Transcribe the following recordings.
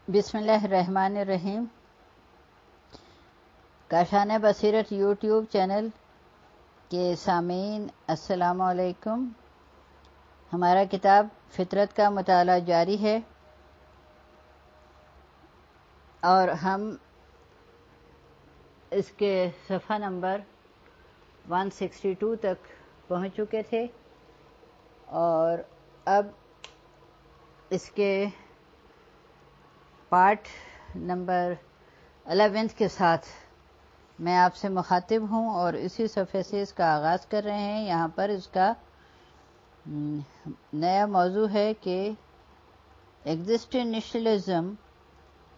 بسم اللہ الرحمن الرحیم۔ کاشان بصیرت یوٹیوب چینل کے سامعین السلام علیکم۔ ہمارا کتاب فطرت کا مطالعہ جاری ہے اور ہم اس کے صفحہ نمبر 162 تک پہنچ چکے تھے اور اب اس کے پارٹ نمبر 11 کے ساتھ میں آپ سے مخاطب ہوں اور اسی صفحے سے اس کا آغاز کر رہے ہیں۔ یہاں پر اس کا نیا موضوع ہے کہ ایگزسٹنشلزم،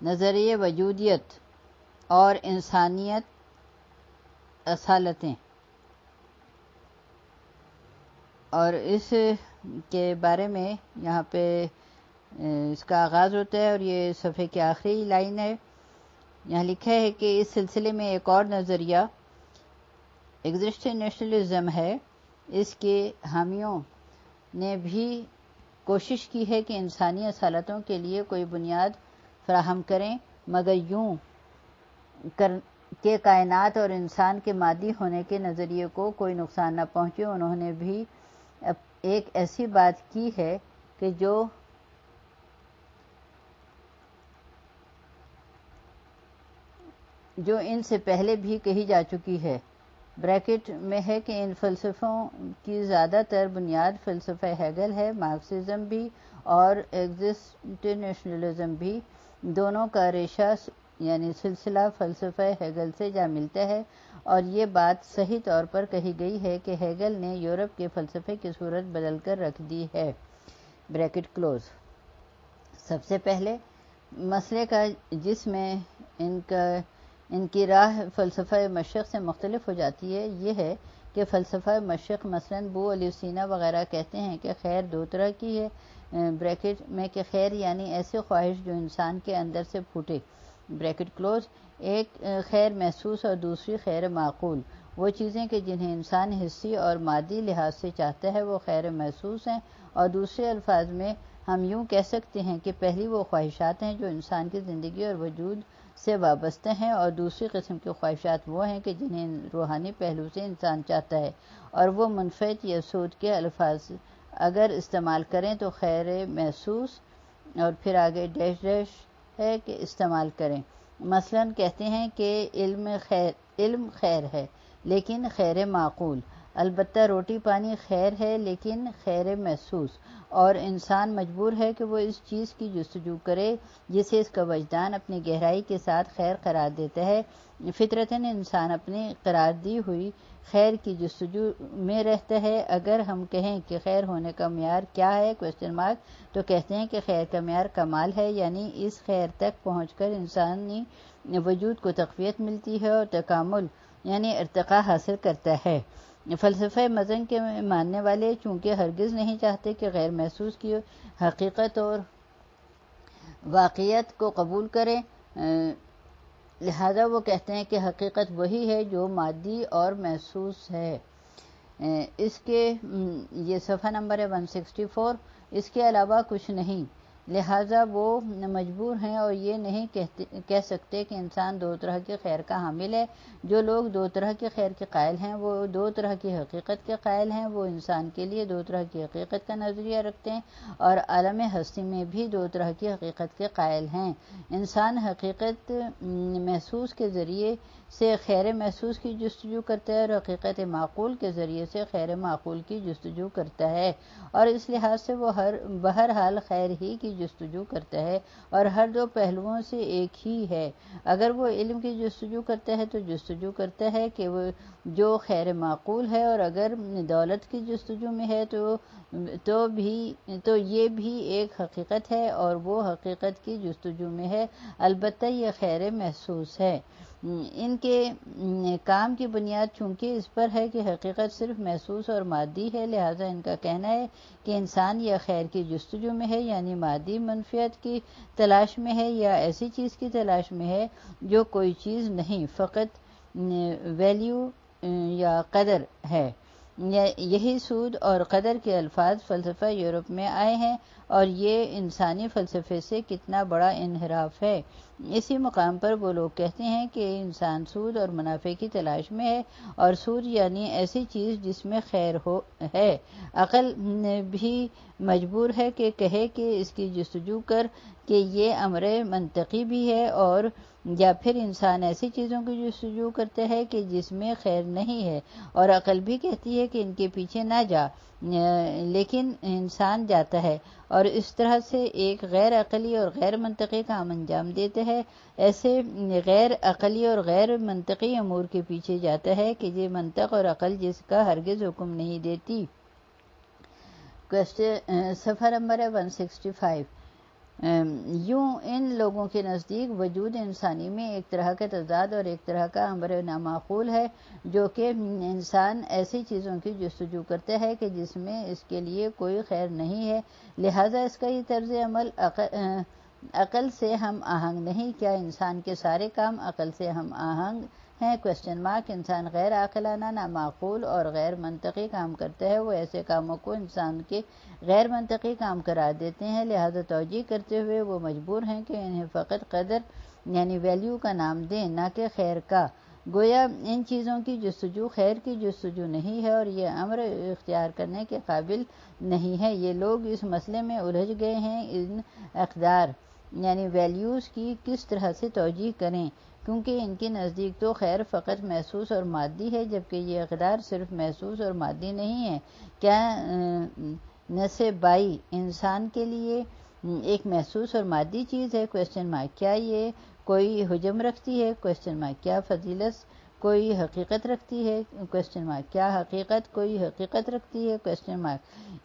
نظریہ وجودیت اور انسانیت اصالتیں، اور اس کے بارے میں یہاں پہ اس کا آغاز ہوتا ہے اور یہ صفحے کی آخری لائن ہے۔ یہاں لکھا ہے کہ اس سلسلے میں ایک اور نظریہ ایگزسٹنشلزم ہے۔ اس کے حامیوں نے بھی کوشش کی ہے کہ انسانی اصالتوں کے لیے کوئی بنیاد فراہم کریں، مگر یوں کہ کائنات اور انسان کے مادی ہونے کے نظریے کو کوئی نقصان نہ پہنچے۔ انہوں نے بھی ایک ایسی بات کی ہے کہ جو ان سے پہلے بھی کہی جا چکی ہے۔ بریکٹ میں ہے کہ ان فلسفوں کی زیادہ تر بنیاد فلسفہ ہیگل ہے۔ مارکسزم بھی اور ایگزسٹنشلزم بھی دونوں کا ریشہ یعنی سلسلہ فلسفہ ہیگل سے جا ملتا ہے، اور یہ بات صحیح طور پر کہی گئی ہے کہ ہیگل نے یورپ کے فلسفے کی صورت بدل کر رکھ دی ہے۔ Bracket close. سب سے پہلے مسئلے کا جس میں ان کی راہ فلسفہ مشرق سے مختلف ہو جاتی ہے یہ ہے کہ فلسفہ مشرق مثلاً بو علی سینا وغیرہ کہتے ہیں کہ خیر دو طرح کی ہے، بریکٹ میں کہ خیر یعنی ایسی خواہش جو انسان کے اندر سے پھوٹے، بریکٹ کلوز، ایک خیر محسوس اور دوسری خیر معقول۔ وہ چیزیں کہ جنہیں انسان حسی اور مادی لحاظ سے چاہتا ہے وہ خیر محسوس ہیں، اور دوسرے الفاظ میں ہم یوں کہہ سکتے ہیں کہ پہلی وہ خواہشات ہیں جو انسان کی زندگی اور وجود سے وابستہ ہیں، اور دوسری قسم کی خواہشات وہ ہیں کہ جنہیں روحانی پہلو سے انسان چاہتا ہے، اور وہ منفعت یا سود کے الفاظ اگر استعمال کریں تو خیر محسوس اور پھر آگے ڈیش ڈیش ہے کہ استعمال کریں۔ مثلاً کہتے ہیں کہ علم خیر ہے لیکن خیر معقول، البتہ روٹی پانی خیر ہے لیکن خیر محسوس، اور انسان مجبور ہے کہ وہ اس چیز کی جستجو کرے جسے اس کا وجدان اپنی گہرائی کے ساتھ خیر قرار دیتا ہے۔ فطرتاً انسان اپنی قرار دی ہوئی خیر کی جستجو میں رہتا ہے۔ اگر ہم کہیں کہ خیر ہونے کا معیار کیا ہے تو کہتے ہیں کہ خیر کا معیار کمال ہے، یعنی اس خیر تک پہنچ کر انسانی وجود کو تقویت ملتی ہے اور تکامل یعنی ارتقاء حاصل کرتا ہے۔ فلسفہ مزن کے ماننے والے چونکہ ہرگز نہیں چاہتے کہ غیر محسوس کی حقیقت اور واقعیت کو قبول کریں، لہذا وہ کہتے ہیں کہ حقیقت وہی ہے جو مادی اور محسوس ہے۔ اس کے یہ صفحہ نمبر ہے 164۔ اس کے علاوہ کچھ نہیں، لہذا وہ مجبور ہیں اور یہ نہیں کہہ سکتے کہ انسان دو طرح کی خیر کا حامل ہے۔ جو لوگ دو طرح کی خیر کے قائل ہیں وہ دو طرح کی حقیقت کے قائل ہیں، وہ انسان کے لیے دو طرح کی حقیقت کا نظریہ رکھتے ہیں اور عالم ہستی میں بھی دو طرح کی حقیقت کے قائل ہیں۔ انسان حقیقت محسوس کے ذریعے سے خیر محسوس کی جستجو کرتا ہے اور حقیقت معقول کے ذریعے سے خیر معقول کی جستجو کرتا ہے، اور اس لحاظ سے وہ بہرحال خیر ہی کی جستجو کرتا ہے، اور ہر دو پہلوؤں سے ایک ہی ہے۔ اگر وہ علم کی جستجو کرتا ہے تو جستجو کرتا ہے کہ وہ جو خیر معقول ہے، اور اگر دولت کی جستجو میں ہے تو یہ بھی ایک حقیقت ہے اور وہ حقیقت کی جستجو میں ہے، البتہ یہ خیر محسوس ہے۔ ان کے کام کی بنیاد چونکہ اس پر ہے کہ حقیقت صرف محسوس اور مادی ہے، لہذا ان کا کہنا ہے کہ انسان یا خیر کی جستجو میں ہے یعنی مادی منفعت کی تلاش میں ہے، یا ایسی چیز کی تلاش میں ہے جو کوئی چیز نہیں، فقط ویلیو یا قدر ہے۔ یہی سود اور قدر کے الفاظ فلسفہ یورپ میں آئے ہیں اور یہ انسانی فلسفے سے کتنا بڑا انحراف ہے۔ اسی مقام پر وہ لوگ کہتے ہیں کہ انسان سود اور منافع کی تلاش میں ہے، اور سود یعنی ایسی چیز جس میں خیر ہے۔ عقل بھی مجبور ہے کہ کہے کہ اس کی جستجو کر کہ یہ امر منطقی بھی ہے، اور یا پھر انسان ایسی چیزوں کی جستجو کرتا ہے کہ جس میں خیر نہیں ہے، اور عقل بھی کہتی ہے کہ ان کے پیچھے نہ جا، لیکن انسان جاتا ہے اور اس طرح سے ایک غیر عقلی اور غیر منطقی کام انجام دیتا ہے۔ ایسے غیر عقلی اور غیر منطقی امور کے پیچھے جاتا ہے کہ یہ منطق اور عقل جس کا ہرگز حکم نہیں دیتی۔ صفحہ نمبر 165۔ یوں ان لوگوں کے نزدیک وجود انسانی میں ایک طرح کا تضاد اور ایک طرح کا امر نامعقول ہے، جو کہ انسان ایسی چیزوں کی جستجو کرتا ہے کہ جس میں اس کے لیے کوئی خیر نہیں ہے، لہٰذا اس کا یہ طرز عمل عقل سے ہم آہنگ نہیں۔ کیا انسان کے سارے کام عقل سے ہم آہنگ ہیں؟ انسان غیر عاقلانہ، نامعقول اور غیر منطقی کام کرتا ہے۔ وہ ایسے کاموں کو انسان کے غیر منطقی کام قرار دیتے ہیں، لہذا توجیہ کرتے ہوئے وہ مجبور ہیں کہ انہیں فقط قدر یعنی ویلیو کا نام دیں، نہ کہ خیر کا۔ گویا ان چیزوں کی جستجو خیر کی جستجو نہیں ہے اور یہ امر اختیار کرنے کے قابل نہیں ہے۔ یہ لوگ اس مسئلے میں الجھ گئے ہیں ان اقدار یعنی ویلیوز کی کس طرح سے توجیہ کریں، کیونکہ ان کے نزدیک تو خیر فقط محسوس اور مادی ہے، جبکہ یہ اقدار صرف محسوس اور مادی نہیں ہے۔ کیا نسِ بائی انسان کے لیے ایک محسوس اور مادی چیز ہے؟ کیا یہ کوئی حجم رکھتی ہے؟ کیا فضیلت کوئی حقیقت رکھتی ہے؟ کیا حقیقت کوئی حقیقت رکھتی ہے؟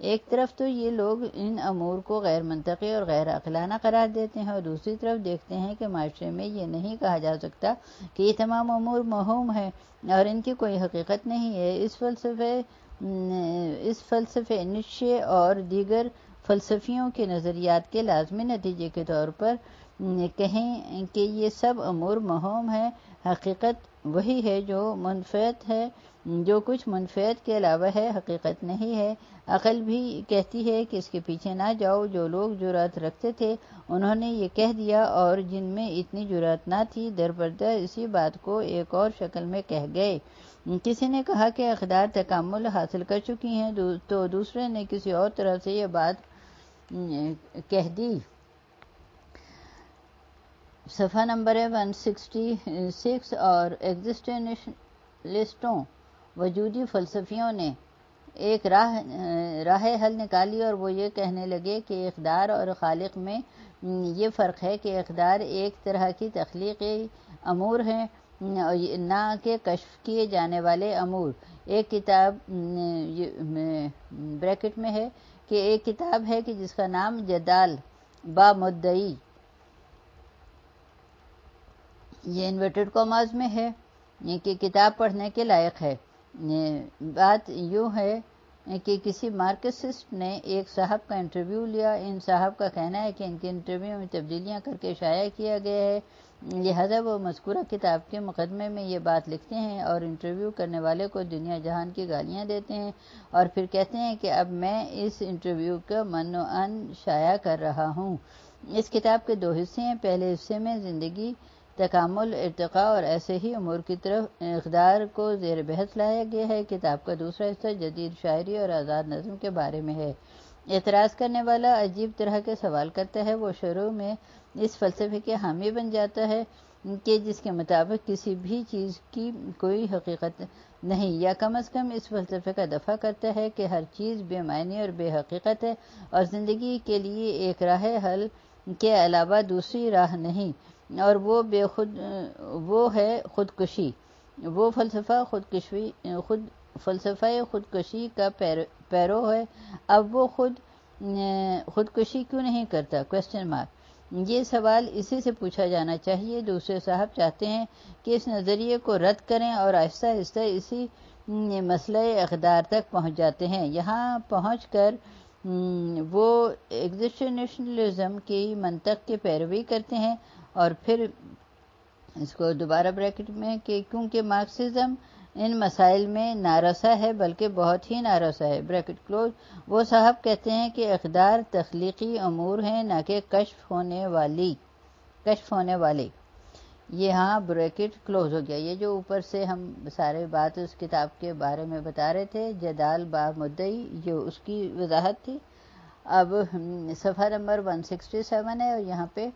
ایک طرف تو یہ لوگ ان امور کو غیر منطقی اور غیر عقلانہ قرار دیتے ہیں، اور دوسری طرف دیکھتے ہیں کہ معاشرے میں یہ نہیں کہا جا سکتا کہ یہ تمام امور موہوم ہیں اور ان کی کوئی حقیقت نہیں ہے۔ اس فلسفے نیچے اور دیگر فلسفیوں کے نظریات کے لازمی نتیجے کے طور پر کہیں کہ یہ سب امور موہوم ہیں، حقیقت وہی ہے جو منفعت ہے، جو کچھ منفعت کے علاوہ ہے، حقیقت نہیں ہے۔ عقل بھی کہتی ہے کہ اس کے پیچھے نہ جاؤ۔ جو لوگ جرأت رکھتے تھے انہوں نے یہ کہہ دیا، اور جن میں اتنی جرأت نہ تھی درپردہ اسی بات کو ایک اور شکل میں کہہ گئے۔ کسی نے کہا کہ اقدار تکامل حاصل کر چکی ہیں، تو دوسرے نے کسی اور طرح سے یہ بات کہہ دی۔ صفحہ نمبر 166۔ اور ایگزسٹنشلسٹوں وجودی فلسفیوں نے ایک راہ حل نکالی، اور وہ یہ کہنے لگے کہ اقدار اور خالق میں یہ فرق ہے کہ اقدار ایک طرح کی تخلیقی امور ہیں، نہ کہ کشف کیے جانے والے امور۔ ایک کتاب بریکٹ میں ہے کہ ایک کتاب ہے کہ جس کا نام جدال با مدعی، یہ انورٹڈ کاماز میں ہے، کہ کتاب پڑھنے کے لائق ہے۔ بات یوں ہے کہ کسی مارکسسٹ نے ایک صاحب کا انٹرویو لیا۔ ان صاحب کا کہنا ہے کہ ان کے انٹرویو میں تبدیلیاں کر کے شائع کیا گیا ہے، لہذا وہ مذکورہ کتاب کے مقدمے میں یہ بات لکھتے ہیں اور انٹرویو کرنے والے کو دنیا جہان کی گالیاں دیتے ہیں، اور پھر کہتے ہیں کہ اب میں اس انٹرویو کا منعن شائع کر رہا ہوں۔ اس کتاب کے 2 حصے ہیں۔ پہلے حصے میں زندگی، تکامل، ارتقاء اور ایسے ہی امور کی طرف اقدار کو زیر بحث لایا گیا ہے۔ کتاب کا دوسرا حصہ جدید شاعری اور آزاد نظم کے بارے میں ہے۔ اعتراض کرنے والا عجیب طرح کے سوال کرتا ہے۔ وہ شروع میں اس فلسفے کے حامی بن جاتا ہے کہ جس کے مطابق کسی بھی چیز کی کوئی حقیقت نہیں، یا کم از کم اس فلسفے کا دفاع کرتا ہے کہ ہر چیز بے معنی اور بے حقیقت ہے، اور زندگی کے لیے ایک راہ حل کے علاوہ دوسری راہ نہیں، اور وہ ہے خودکشی۔ وہ فلسفہ خودکشی کا پیرو ہے۔ اب وہ خودکشی کیوں نہیں کرتا؟ یہ سوال اسی سے پوچھا جانا چاہیے۔ دوسرے صاحب چاہتے ہیں کہ اس نظریے کو رد کریں، اور آہستہ آہستہ اسی مسئلہ اقدار تک پہنچ جاتے ہیں۔ یہاں پہنچ کر وہ ایگزسٹنشلزم کی منطق کی پیروی کرتے ہیں، اور پھر اس کو دوبارہ بریکٹ میں کہ کیونکہ مارکسزم ان مسائل میں نارسا ہے، بلکہ بہت ہی نارسا ہے۔ Bracket close. وہ صاحب کہتے ہیں کہ اقدار تخلیقی امور ہیں، نہ کہ کشف ہونے والے۔ یہ ہاں بریکٹ کلوز ہو گیا۔ یہ جو اوپر سے ہم سارے بات اس کتاب کے بارے میں بتا رہے تھے، جدال با مدعی، جو اس کی وضاحت تھی۔ اب صفحہ نمبر 167 ہے، اور یہاں پہ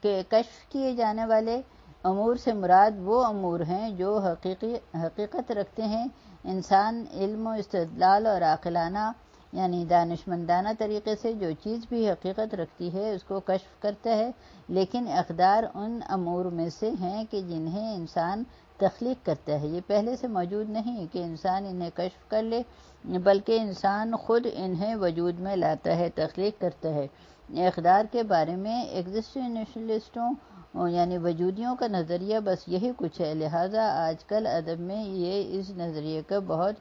کہ کشف کیے جانے والے امور سے مراد وہ امور ہیں جو حقیقت رکھتے ہیں۔ انسان علم و استدلال اور عاقلانہ یعنی دانشمندانہ طریقے سے جو چیز بھی حقیقت رکھتی ہے اس کو کشف کرتا ہے، لیکن اقدار ان امور میں سے ہیں کہ جنہیں انسان تخلیق کرتا ہے۔ یہ پہلے سے موجود نہیں کہ انسان انہیں کشف کر لے، بلکہ انسان خود انہیں وجود میں لاتا ہے، تخلیق کرتا ہے۔ اقدار کے بارے میں ایگزسٹنشلسٹوں یعنی وجودیوں کا نظریہ بس یہی کچھ ہے، لہٰذا آج کل ادب میں اس نظریے کا بہت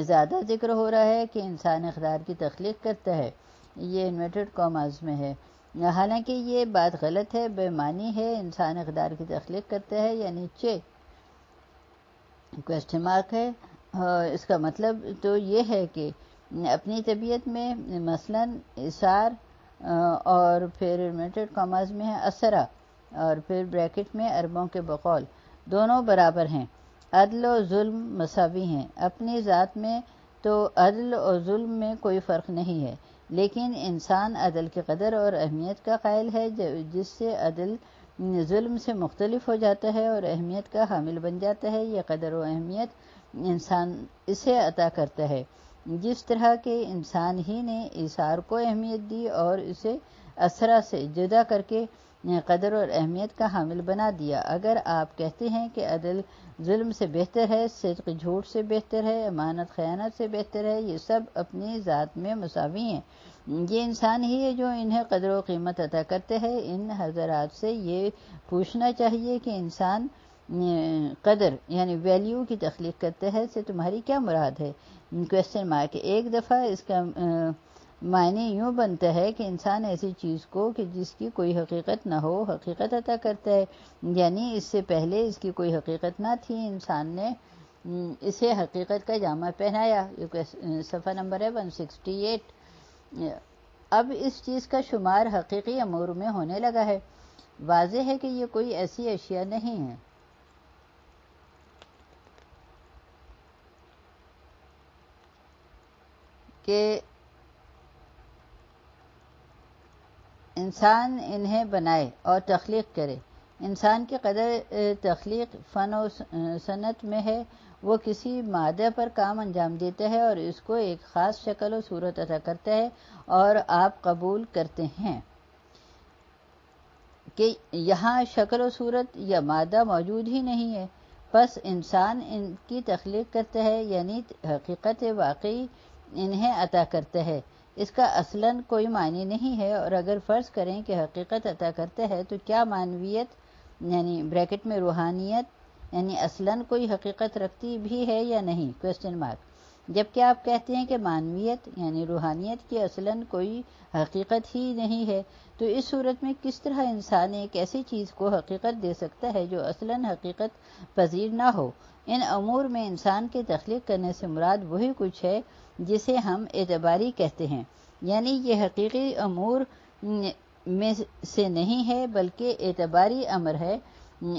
زیادہ ذکر ہو رہا ہے کہ انسان اقدار کی تخلیق کرتا ہے۔ یہ انورٹڈ کاماز میں ہے، حالانکہ یہ بات غلط ہے، بے معنی ہے۔ انسان اقدار کی تخلیق کرتا ہے یعنی کوسچن مارک ہے۔ اس کا مطلب تو یہ ہے کہ اپنی طبیعت میں مثلاً اثار اور پھر انورٹڈ کاماز میں ہے اسرا، اور پھر بریکٹ میں اربوں کے بقول، دونوں برابر ہیں۔ عدل و ظلم مساوی ہیں۔ اپنی ذات میں تو عدل اور ظلم میں کوئی فرق نہیں ہے، لیکن انسان عدل کی قدر اور اہمیت کا قائل ہے، جس سے عدل ظلم سے مختلف ہو جاتا ہے اور اہمیت کا حامل بن جاتا ہے۔ یہ قدر و اہمیت انسان اسے عطا کرتا ہے، جس طرح کہ انسان ہی نے ایثار کو اہمیت دی اور اسے اسرا سے جدا کر کے قدر اور اہمیت کا حامل بنا دیا۔ اگر آپ کہتے ہیں کہ عدل ظلم سے بہتر ہے، صدق جھوٹ سے بہتر ہے، امانت خیانت سے بہتر ہے، یہ سب اپنی ذات میں مساوی ہیں۔ یہ انسان ہی ہے جو انہیں قدر و قیمت عطا کرتے ہیں۔ ان حضرات سے یہ پوچھنا چاہیے کہ انسان قدر یعنی ویلیو کی تخلیق کرتے ہیں سے تمہاری کیا مراد ہے؟ Question mark. ایک دفعہ اس کا معنی یوں بنتا ہے کہ انسان ایسی چیز کو کہ جس کی کوئی حقیقت نہ ہو حقیقت عطا کرتا ہے، یعنی اس سے پہلے اس کی کوئی حقیقت نہ تھی، انسان نے اسے حقیقت کا جامہ پہنایا۔ صفحہ نمبر ہے 168۔ اب اس چیز کا شمار حقیقی امور میں ہونے لگا ہے۔ واضح ہے کہ یہ کوئی ایسی اشیاء نہیں ہے کہ انسان انہیں بنائے اور تخلیق کرے۔ انسان کی قدر تخلیق فن و صنعت میں ہے۔ وہ کسی مادہ پر کام انجام دیتا ہے اور اس کو ایک خاص شکل و صورت عطا کرتا ہے، اور آپ قبول کرتے ہیں کہ یہاں شکل و صورت یا مادہ موجود ہی نہیں ہے، پس انسان ان کی تخلیق کرتا ہے یعنی حقیقت واقعی انہیں عطا کرتا ہے۔ اس کا اصلاً کوئی معنی نہیں ہے، اور اگر فرض کریں کہ حقیقت عطا کرتا ہے تو کیا معنویت یعنی بریکٹ میں روحانیت یعنی اصلاً کوئی حقیقت رکھتی بھی ہے یا نہیں؟ Question mark. جبکہ آپ کہتے ہیں کہ معنویت یعنی روحانیت کی اصلاً کوئی حقیقت ہی نہیں ہے، تو اس صورت میں کس طرح انسان ایک ایسی چیز کو حقیقت دے سکتا ہے جو اصلاً حقیقت پذیر نہ ہو؟ ان امور میں انسان کے تخلیق کرنے سے مراد وہی کچھ ہے جسے ہم اعتباری کہتے ہیں، یعنی یہ حقیقی امور میں سے نہیں ہے بلکہ اعتباری امر ہے۔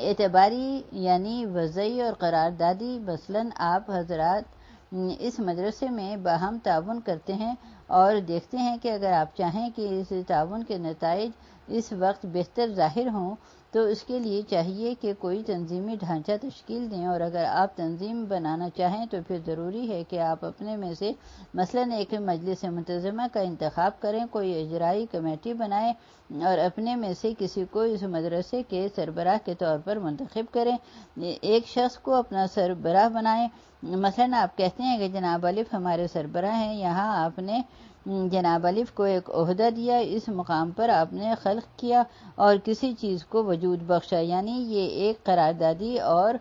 اعتباری یعنی وضعی اور قراردادی۔ مثلاً آپ حضرات اس مدرسے میں باہم تعاون کرتے ہیں اور دیکھتے ہیں کہ اگر آپ چاہیں کہ اس تعاون کے نتائج اس وقت بہتر ظاہر ہوں تو اس کے لیے چاہیے کہ کوئی تنظیمی ڈھانچہ تشکیل دیں، اور اگر آپ تنظیم بنانا چاہیں تو پھر ضروری ہے کہ آپ اپنے میں سے مثلاً ایک مجلس منتظمہ کا انتخاب کریں، کوئی اجرائی کمیٹی بنائیں اور اپنے میں سے کسی کو اس مدرسے کے سربراہ کے طور پر منتخب کریں، ایک شخص کو اپنا سربراہ بنائیں۔ مثلاً آپ کہتے ہیں کہ جناب الف ہمارے سربراہ ہیں، یہاں آپ نے جناب الف کو ایک عہدہ دیا، اس مقام پر آپ نے خلق کیا اور کسی چیز کو وجود بخشا، یعنی یہ ایک قراردادی اور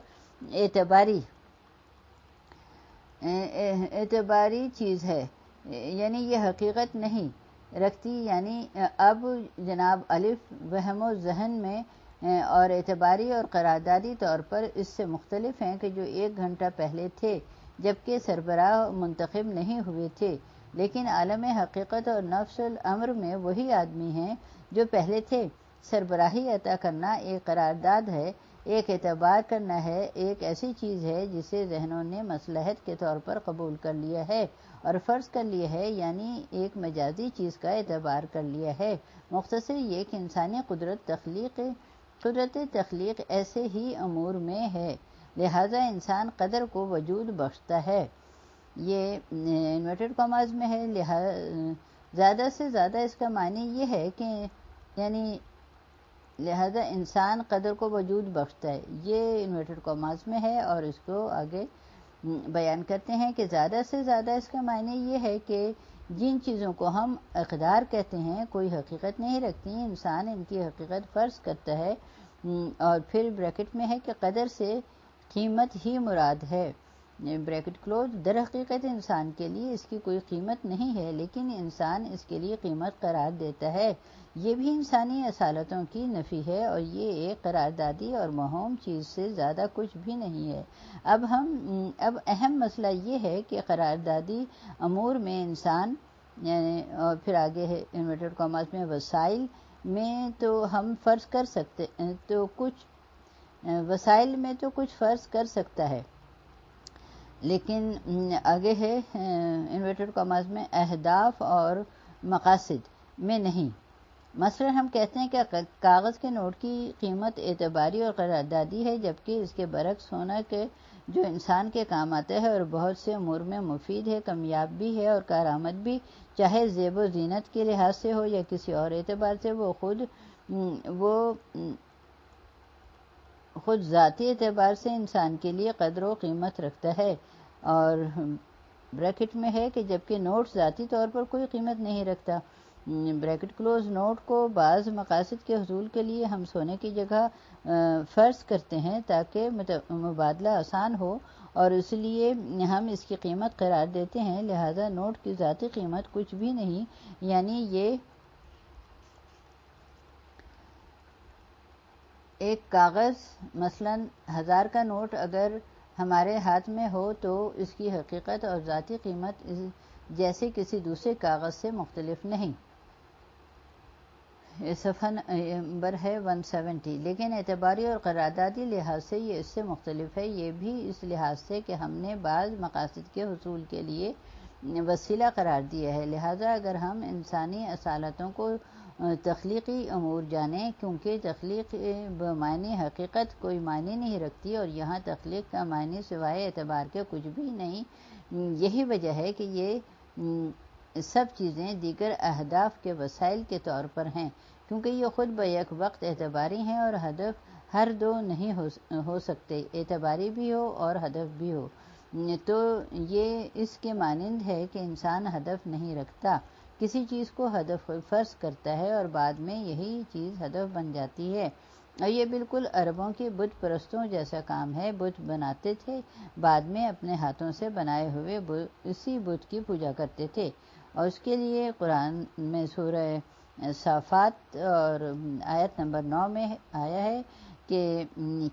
اعتباری چیز ہے، یعنی یہ حقیقت نہیں رکھتی۔ یعنی اب جناب الف وہم و ذہن میں اور اعتباری اور قراردادی طور پر اس سے مختلف ہیں کہ جو 1 گھنٹہ پہلے تھے جبکہ سربراہ منتخب نہیں ہوئے تھے، لیکن عالم حقیقت اور نفس الامر میں وہی آدمی ہیں جو پہلے تھے۔ سربراہی عطا کرنا ایک قرارداد ہے، ایک اعتبار کرنا ہے، ایک ایسی چیز ہے جسے ذہنوں نے مصلحت کے طور پر قبول کر لیا ہے اور فرض کر لیا ہے، یعنی ایک مجازی چیز کا اعتبار کر لیا ہے۔ مختصر یہ کہ انسانی قدرت تخلیق ایسے ہی امور میں ہے، لہذا انسان قدر کو وجود بخشتا ہے۔ یہ انورٹڈ کاماز میں ہے، زیادہ سے زیادہ اس کا معنی یہ ہے کہ یعنی لہذا انسان قدر کو وجود بخشتا ہے، یہ انورٹڈ کاماز میں ہے، اور اس کو آگے بیان کرتے ہیں کہ زیادہ سے زیادہ اس کا معنی یہ ہے کہ جن چیزوں کو ہم اقدار کہتے ہیں کوئی حقیقت نہیں رکھتی، انسان ان کی حقیقت فرض کرتا ہے، اور پھر بریکٹ میں ہے کہ قدر سے قیمت ہی مراد ہے، بریکٹ کلوز۔ در حقیقت انسان کے لیے اس کی کوئی قیمت نہیں ہے، لیکن انسان اس کے لیے قیمت قرار دیتا ہے۔ یہ بھی انسانی اصالتوں کی نفی ہے، اور یہ ایک قراردادی اور موہوم چیز سے زیادہ کچھ بھی نہیں ہے۔ اب اہم مسئلہ یہ ہے کہ قراردادی امور میں انسان اور پھر آگے ہے انورٹڈ کاماز میں وسائل میں تو ہم فرض کر سکتے تو کچھ وسائل میں تو کچھ فرض کر سکتا ہے، لیکن آگے ہے انورٹڈ کاماز میں اہداف اور مقاصد میں نہیں۔ مثلا ہم کہتے ہیں کہ کاغذ کے نوٹ کی قیمت اعتباری اور قراردادی ہے، جبکہ اس کے برعکس سونا کے جو انسان کے کام آتا ہے اور بہت سے امور میں مفید ہے، کامیاب بھی ہے اور کارآمد بھی، چاہے زیب و زینت کے لحاظ سے ہو یا کسی اور اعتبار سے، وہ خود ذاتی اعتبار سے انسان کے لیے قدر و قیمت رکھتا ہے، اور بریکٹ میں ہے کہ جبکہ نوٹ ذاتی طور پر کوئی قیمت نہیں رکھتا، بریکٹ کلوز۔ نوٹ کو بعض مقاصد کے حصول کے لیے ہم سونے کی جگہ فرض کرتے ہیں تاکہ مبادلہ آسان ہو، اور اس لیے ہم اس کی قیمت قرار دیتے ہیں، لہذا نوٹ کی ذاتی قیمت کچھ بھی نہیں، یعنی یہ ایک کاغذ مثلا 1000 کا نوٹ اگر ہمارے ہاتھ میں ہو تو اس کی حقیقت اور ذاتی قیمت جیسے کسی دوسرے کاغذ سے مختلف نہیں۔ صفحہ نمبر ہے 170۔ لیکن اعتباری اور قراردادی لحاظ سے یہ اس سے مختلف ہے، یہ بھی اس لحاظ سے کہ ہم نے بعض مقاصد کے حصول کے لیے وسیلہ قرار دیا ہے، لہذا اگر ہم انسانی اصالتوں کو تخلیقی امور جانیں، کیونکہ تخلیق بمعنی حقیقت کوئی معنی نہیں رکھتی، اور یہاں تخلیق کا معنی سوائے اعتبار کے کچھ بھی نہیں، یہی وجہ ہے کہ یہ سب چیزیں دیگر اہداف کے وسائل کے طور پر ہیں، کیونکہ یہ خود بیک وقت اعتباری ہیں اور ہدف ہر دو نہیں ہو سکتے، اعتباری بھی ہو اور ہدف بھی ہو۔ تو یہ اس کے مانند ہے کہ انسان ہدف نہیں رکھتا، کسی چیز کو ہدف فرض کرتا ہے اور بعد میں یہی چیز ہدف بن جاتی ہے، اور یہ بالکل عربوں کی بت پرستوں جیسا کام ہے۔ بت بناتے تھے، بعد میں اپنے ہاتھوں سے بنائے ہوئے اسی بت کی پوجا کرتے تھے، اور اس کے لیے قرآن میں سورہ صافات اور آیت نمبر 9 میں آیا ہے کہ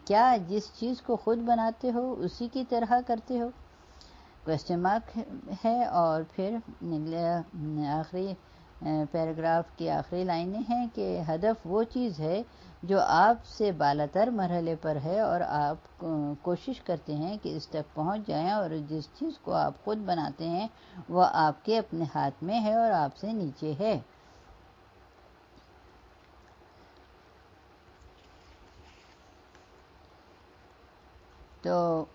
کیا جس چیز کو خود بناتے ہو اسی کی طرح کرتے ہو؟ کوسچن مارک ہے، اور پھر آخری پیراگراف کی آخری لائنیں ہیں کہ ہدف وہ چیز ہے جو آپ سے بالاتر مرحلے پر ہے اور آپ کوشش کرتے ہیں کہ اس تک پہنچ جائیں، اور جس چیز کو آپ خود بناتے ہیں وہ آپ کے اپنے ہاتھ میں ہے اور آپ سے نیچے ہے۔ تو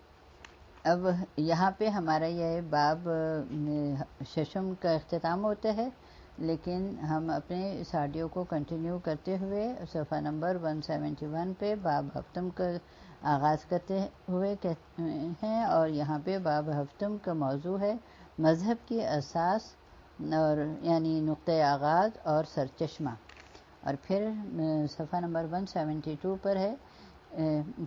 اب یہاں پہ ہمارا یہ باب ششم کا اختتام ہوتا ہے، لیکن ہم اپنے اس آڈیو کو کنٹینیو کرتے ہوئے صفحہ نمبر 171 پہ باب ہفتم کا آغاز کرتے ہوئے ہیں، اور یہاں پہ باب ہفتم کا موضوع ہے مذہب کی اساس، اور یعنی نقطۂ آغاز اور سرچشمہ، اور پھر صفحہ نمبر 172 پر ہے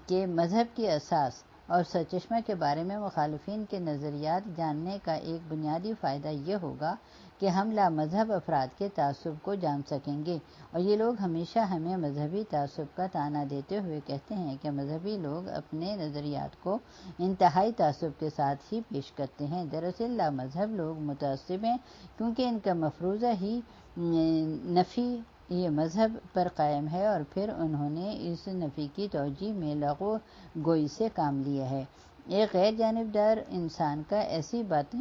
کہ مذہب کی اساس اور سرچشمہ کے بارے میں مخالفین کے نظریات جاننے کا ایک بنیادی فائدہ یہ ہوگا کہ ہم لامذہب افراد کے تعصب کو جان سکیں گے، اور یہ لوگ ہمیشہ ہمیں مذہبی تعصب کا طعنہ دیتے ہوئے کہتے ہیں کہ مذہبی لوگ اپنے نظریات کو انتہائی تعصب کے ساتھ ہی پیش کرتے ہیں۔ دراصل لامذہب لوگ متعصب ہیں کیونکہ ان کا مفروضہ ہی نفی یہ مذہب پر قائم ہے، اور پھر انہوں نے اس نفی کی توجیہ میں لغو گوئی سے کام لیا ہے۔ ایک غیر جانبدار انسان کا ایسی باتیں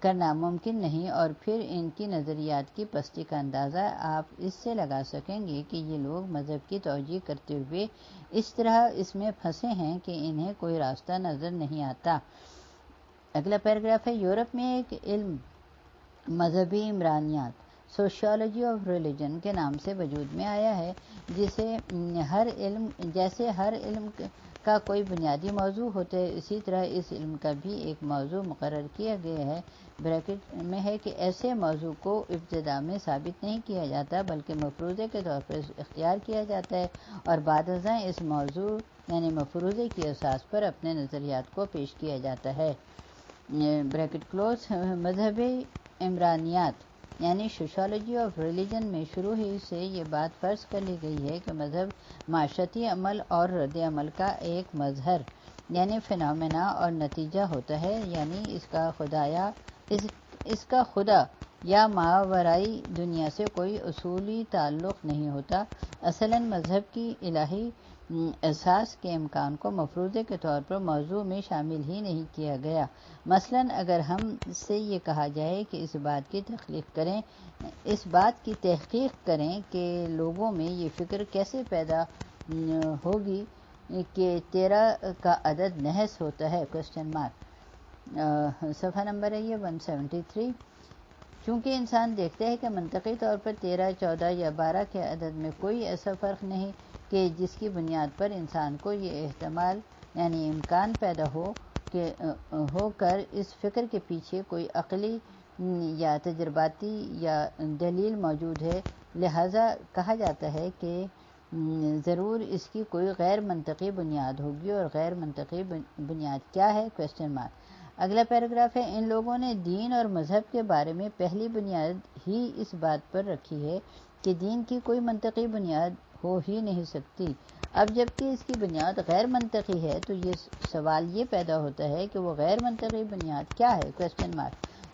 کرنا ممکن نہیں، اور پھر ان کی نظریات کی پستی کا اندازہ آپ اس سے لگا سکیں گے کہ یہ لوگ مذہب کی توجیہ کرتے ہوئے اس طرح اس میں پھنسے ہیں کہ انہیں کوئی راستہ نظر نہیں آتا۔ اگلا پیراگراف ہے، یورپ میں ایک علم مذہبی عمرانیات سوشیالوجی آف ریلیجن کے نام سے وجود میں آیا ہے، جیسے ہر علم کا کوئی بنیادی موضوع ہوتا ہے، اسی طرح اس علم کا بھی ایک موضوع مقرر کیا گیا ہے، بریکٹ میں ہے کہ ایسے موضوع کو ابتدا میں ثابت نہیں کیا جاتا بلکہ مفروضے کے طور پر اختیار کیا جاتا ہے، اور بعد ازاں اس موضوع یعنی مفروضے کی اساس پر اپنے نظریات کو پیش کیا جاتا ہے۔ Bracket close. مذہبی عمرانیات یعنی سوشیالوجی آف ریلیجن میں شروع ہی سے یہ بات فرض کر لی گئی ہے کہ مذہب معاشرتی عمل اور رد عمل کا ایک مظہر یعنی فنامنا اور نتیجہ ہوتا ہے، یعنی اس کا خدا یا ماورائی دنیا سے کوئی اصولی تعلق نہیں ہوتا۔ اصلاً مذہب کی الہی احساس کے امکان کو مفروضے کے طور پر موضوع میں شامل ہی نہیں کیا گیا۔ مثلاً اگر ہم سے یہ کہا جائے کہ اس بات کی تحقیق کریں کہ لوگوں میں یہ فکر کیسے پیدا ہوگی کہ 13 کا عدد نحس ہوتا ہے، صفحہ نمبر ہے یہ 173۔ چونکہ انسان دیکھتا ہے کہ منطقی طور پر 13، 14 یا 12 کے عدد میں کوئی ایسا فرق نہیں کہ جس کی بنیاد پر انسان کو یہ احتمال یعنی امکان پیدا ہو کر اس فکر کے پیچھے کوئی عقلی یا تجرباتی یا دلیل موجود ہے، لہذا کہا جاتا ہے کہ ضرور اس کی کوئی غیر منطقی بنیاد ہوگی، اور غیر منطقی بنیاد کیا ہے؟ اگلا پیراگراف ہے، ان لوگوں نے دین اور مذہب کے بارے میں پہلی بنیاد ہی اس بات پر رکھی ہے کہ دین کی کوئی منطقی بنیاد ہو ہی نہیں سکتی۔ اب جبکہ اس کی بنیاد غیر منطقی ہے تو یہ سوال یہ پیدا ہوتا ہے کہ وہ غیر منطقی بنیاد کیا ہے؟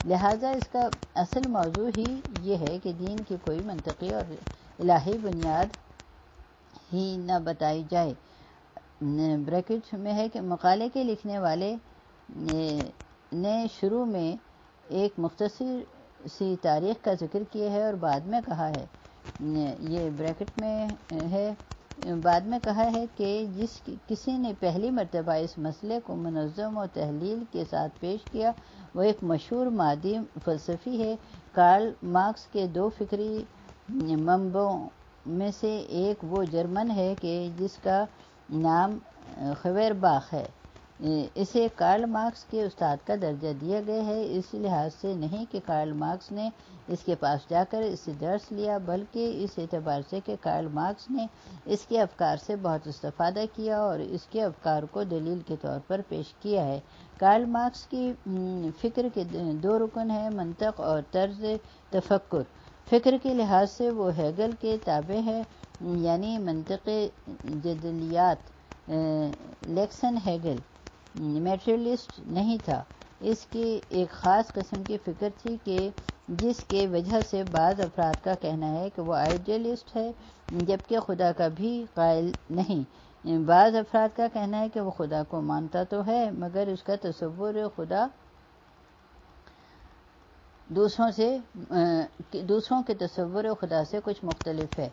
لہذا اس کا اصل موضوع ہی یہ ہے کہ دین کی کوئی منطقی اور الہی بنیاد ہی نہ بتائی جائے۔ بریکٹ میں ہے کہ مقالے کے لکھنے والے نے شروع میں ایک مختصر سی تاریخ کا ذکر کیا ہے اور بعد میں کہا ہے، یہ بریکٹ میں ہے، بعد میں کہا ہے کہ کسی نے پہلی مرتبہ اس مسئلے کو منظم و تحلیل کے ساتھ پیش کیا، وہ ایک مشہور مادی فلسفی ہے۔ کارل مارکس کے دو فکری منبعوں میں سے ایک وہ جرمن ہے کہ جس کا نام خویرباخ ہے۔ اسے کارل مارکس کے استاد کا درجہ دیا گیا ہے، اس لحاظ سے نہیں کہ کارل مارکس نے اس کے پاس جا کر اس سے درس لیا، بلکہ اس اعتبار سے کہ کارل مارکس نے اس کے افکار سے بہت استفادہ کیا اور اس کے افکار کو دلیل کے طور پر پیش کیا ہے۔ کارل مارکس کی فکر کے دو رکن ہیں، منطق اور طرز تفکر۔ فکر کے لحاظ سے وہ ہیگل کے تابع ہے، یعنی منطق جدلیات۔ لیکسن ہیگل میٹریلسٹ نہیں تھا، اس کی ایک خاص قسم کی فکر تھی کہ جس کے وجہ سے بعض افراد کا کہنا ہے کہ وہ آئیڈیلسٹ ہے جبکہ خدا کا بھی قائل نہیں۔ بعض افراد کا کہنا ہے کہ وہ خدا کو مانتا تو ہے مگر اس کا تصور خدا دوسروں کے تصور خدا سے کچھ مختلف ہے۔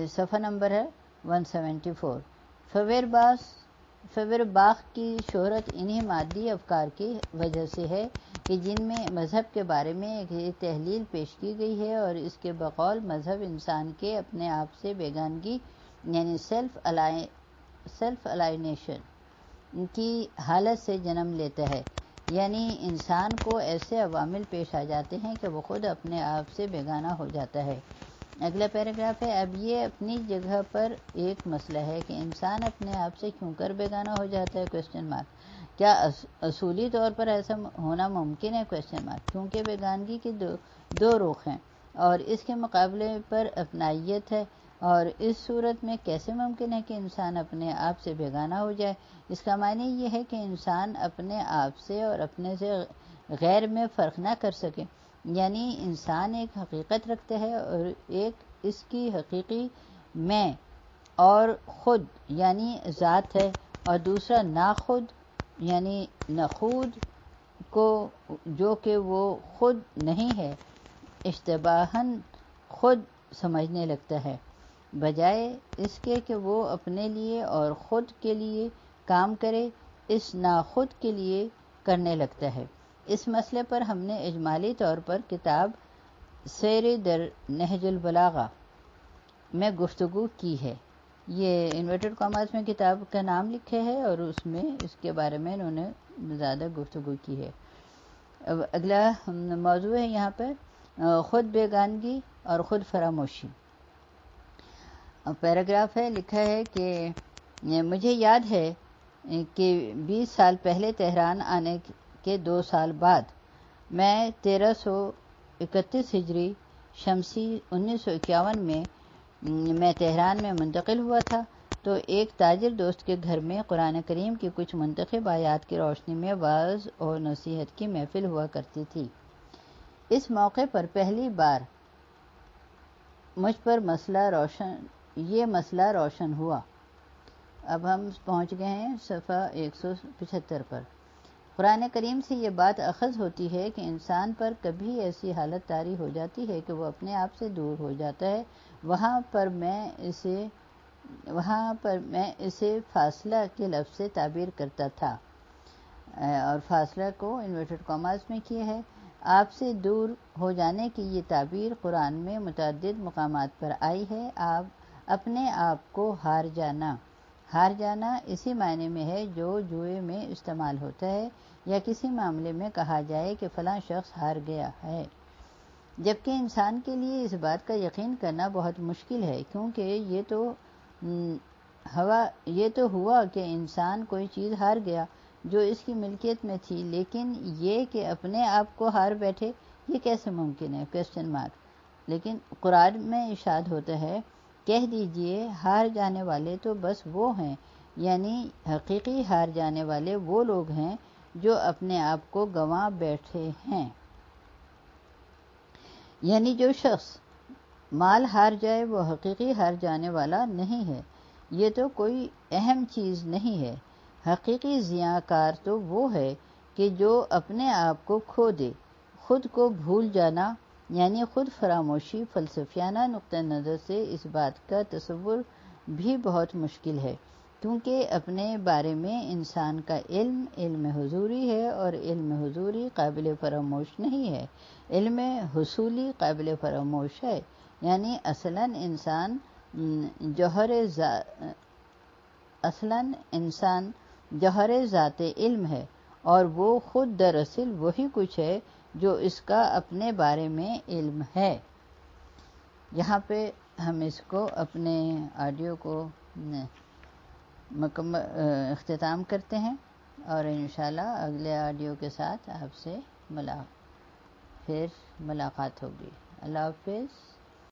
صفحہ نمبر ہے 174۔ فویرباخ کی شہرت انہی مادی افکار کی وجہ سے ہے کہ جن میں مذہب کے بارے میں ایک تحلیل پیش کی گئی ہے، اور اس کے بقول مذہب انسان کے اپنے آپ سے بیگانگی یعنی سیلف الائنیشن کی حالت سے جنم لیتا ہے، یعنی انسان کو ایسے عوامل پیش آ جاتے ہیں کہ وہ خود اپنے آپ سے بیگانہ ہو جاتا ہے۔ اگلا پیراگراف ہے، اب یہ اپنی جگہ پر ایک مسئلہ ہے کہ انسان اپنے آپ سے کیوں کر بیگانہ ہو جاتا ہے کویسچن مارک، کیا اصولی طور پر ایسا ہونا ممکن ہے کویسچن مارک، کیونکہ بیگانگی کی دو رخ ہیں اور اس کے مقابلے پر اپنائیت ہے، اور اس صورت میں کیسے ممکن ہے کہ انسان اپنے آپ سے بیگانہ ہو جائے؟ اس کا معنی یہ ہے کہ انسان اپنے آپ سے اور اپنے سے غیر میں فرق نہ کر سکے، یعنی انسان ایک حقیقت رکھتا ہے اور ایک اس کی حقیقی میں اور خود یعنی ذات ہے، اور دوسرا ناخود یعنی نخود کو جو کہ وہ خود نہیں ہے، اشتباہاً خود سمجھنے لگتا ہے، بجائے اس کے کہ وہ اپنے لیے اور خود کے لیے کام کرے، اس ناخود کے لیے کرنے لگتا ہے۔ اس مسئلے پر ہم نے اجمالی طور پر کتاب سیر در نہج البلاغہ میں گفتگو کی ہے۔ یہ انورٹڈ کاماز میں کتاب کا نام لکھے ہے اور اس میں اس کے بارے میں انہوں نے زیادہ گفتگو کی ہے۔ اب اگلا موضوع ہے یہاں پر خود بیگانگی اور خود فراموشی۔ پیراگراف ہے، لکھا ہے کہ مجھے یاد ہے کہ 20 سال پہلے تہران آنے کے 2 سال بعد میں 1331 ہجری شمسی 1951 میں تہران میں منتقل ہوا تھا، تو ایک تاجر دوست کے گھر میں قرآن کریم کی کچھ منتخب آیات کی روشنی میں وعظ اور نصیحت کی محفل ہوا کرتی تھی۔ اس موقع پر پہلی بار مجھ پر یہ مسئلہ روشن ہوا۔ اب ہم پہنچ گئے ہیں صفحہ 175 پر۔ قرآن کریم سے یہ بات اخذ ہوتی ہے کہ انسان پر کبھی ایسی حالت طاری ہو جاتی ہے کہ وہ اپنے آپ سے دور ہو جاتا ہے، وہاں پر میں اسے فاصلہ کے لفظ سے تعبیر کرتا تھا، اور فاصلہ کو انورٹڈ کاماز میں کیا ہے۔ آپ سے دور ہو جانے کی یہ تعبیر قرآن میں متعدد مقامات پر آئی ہے۔ آپ اپنے آپ کو ہار جانا اسی معنی میں ہے جو جوئے میں استعمال ہوتا ہے، یا کسی معاملے میں کہا جائے کہ فلاں شخص ہار گیا ہے، جبکہ انسان کے لیے اس بات کا یقین کرنا بہت مشکل ہے، کیونکہ یہ تو ہوا کہ انسان کوئی چیز ہار گیا جو اس کی ملکیت میں تھی، لیکن یہ کہ اپنے آپ کو ہار بیٹھے، یہ کیسے ممکن ہے کویسچن مارک۔ لیکن قرآن میں ارشاد ہوتا ہے، کہہ دیجئے ہار جانے والے تو بس وہ ہیں، یعنی حقیقی ہار جانے والے وہ لوگ ہیں جو اپنے آپ کو گنوا بیٹھے ہیں۔ یعنی جو شخص مال ہار جائے وہ حقیقی ہار جانے والا نہیں ہے، یہ تو کوئی اہم چیز نہیں ہے۔ حقیقی زیاں کار تو وہ ہے کہ جو اپنے آپ کو کھو دے۔ خود کو بھول جانا یعنی خود فراموشی فلسفیانہ نقطہ نظر سے اس بات کا تصور بھی بہت مشکل ہے، کیونکہ اپنے بارے میں انسان کا علم حضوری ہے، اور علم حضوری قابل فراموش نہیں ہے، علم حصولی قابل فراموش ہے۔ یعنی اصلاً انسان جوہر ذات علم ہے، اور وہ خود دراصل وہی کچھ ہے جو اس کا اپنے بارے میں علم ہے۔ یہاں پہ ہم اس کو اپنے آڈیو کو اختتام کرتے ہیں، اور انشاءاللہ اگلے آڈیو کے ساتھ آپ سے پھر ملاقات ہوگی۔ اللہ حافظ۔